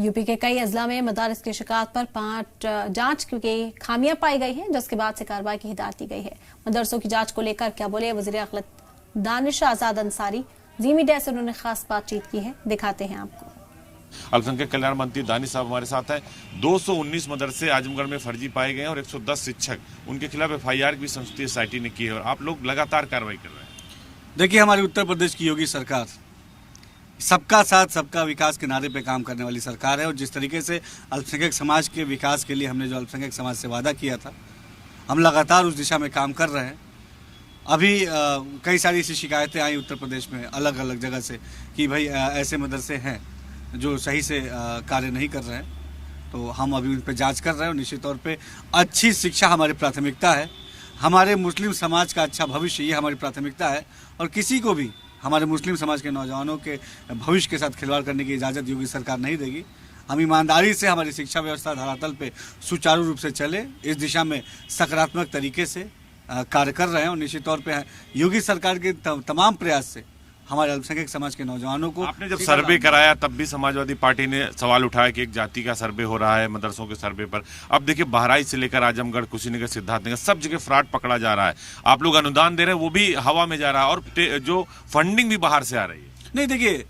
UP के कई अजला में मदारिस की शिकायत पर 5 जांच की खामियां पाई गई हैं, जिसके बाद से कार्रवाई की हिदायत दी गई है। मदरसों की जांच को लेकर क्या बोले वज़ीर अक़ल दानिश आजाद अंसारी। जी मीडिया से उन्होंने खास बातचीत की है, दिखाते हैं आपको। अल्पसंख्यक कल्याण मंत्री दानिश साहब हमारे साथ हैं। 219 मदरसे आजमगढ़ में फर्जी पाए गए हैं और 110 शिक्षक उनके खिलाफ FIR भी संसदीय सोसाइटी ने की है और आप लोग लगातार कार्रवाई कर रहे हैं। देखिए, हमारी उत्तर प्रदेश की योगी सरकार सबका साथ सबका विकास के नारे पे काम करने वाली सरकार है और जिस तरीके से अल्पसंख्यक समाज के विकास के लिए हमने जो अल्पसंख्यक समाज से वादा किया था, हम लगातार उस दिशा में काम कर रहे हैं। अभी कई सारी ऐसी शिकायतें आई उत्तर प्रदेश में अलग अलग जगह से कि भाई ऐसे मदरसे हैं जो सही से कार्य नहीं कर रहे हैं, तो हम अभी उन पर जांच कर रहे हैं और निश्चित तौर पे अच्छी शिक्षा हमारी प्राथमिकता है। हमारे मुस्लिम समाज का अच्छा भविष्य ये हमारी प्राथमिकता है और किसी को भी हमारे मुस्लिम समाज के नौजवानों के भविष्य के साथ खिलवाड़ करने की इजाज़त योगी सरकार नहीं देगी। हम ईमानदारी से हमारी शिक्षा व्यवस्था धरातल पे सुचारू रूप से चले, इस दिशा में सकारात्मक तरीके से कार्य कर रहे हैं और निश्चित तौर पे योगी सरकार के तमाम प्रयास से हमारे अल्पसंख्यक समाज के नौजवानों को। आपने जब सर्वे कराया तब भी समाजवादी पार्टी ने सवाल उठाया कि एक जाति का सर्वे हो रहा है मदरसों के सर्वे पर। अब देखिए, बहराइच से लेकर आजमगढ़, कुशीनगर, सिद्धार्थनगर सब जगह फ्रॉड पकड़ा जा रहा है। आप लोग अनुदान दे रहे हैं, वो भी हवा में जा रहा है और जो फंडिंग भी बाहर से आ रही है। नहीं, देखिए,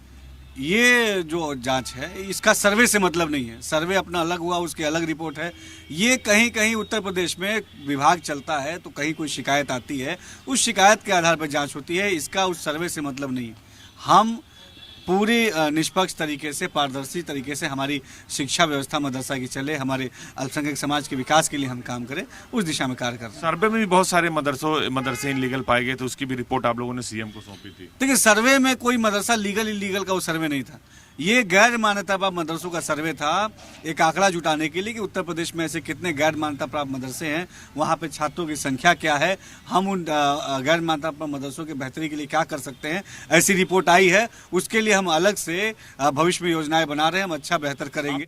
ये जो जांच है इसका सर्वे से मतलब नहीं है। सर्वे अपना अलग हुआ, उसकी अलग रिपोर्ट है। ये कहीं कहीं उत्तर प्रदेश में विभाग चलता है तो कहीं कोई शिकायत आती है, उस शिकायत के आधार पर जांच होती है। इसका उस सर्वे से मतलब नहीं है। हम पूरी निष्पक्ष तरीके से, पारदर्शी तरीके से हमारी शिक्षा व्यवस्था मदरसा की चले, हमारे अल्पसंख्यक समाज के विकास के लिए हम काम करें, उस दिशा में कार्य कर रहे हैं। सर्वे में भी बहुत सारे मदरसे इनलीगल पाए गए, तो उसकी भी रिपोर्ट आप लोगों ने CM को सौंपी थी। देखिए, सर्वे में कोई मदरसा लीगल इलीगल का वो सर्वे नहीं था। ये गैर मान्यता प्राप्त मदरसों का सर्वे था, एक आंकड़ा जुटाने के लिए कि उत्तर प्रदेश में ऐसे कितने गैर मान्यता प्राप्त मदरसे हैं, वहाँ पे छात्रों की संख्या क्या है, हम उन गैर मान्यता प्राप्त मदरसों की बेहतरी के लिए क्या कर सकते हैं। ऐसी रिपोर्ट आई है, उसके लिए हम अलग से भविष्य में योजनाएं बना रहे हैं, हम अच्छा बेहतर करेंगे।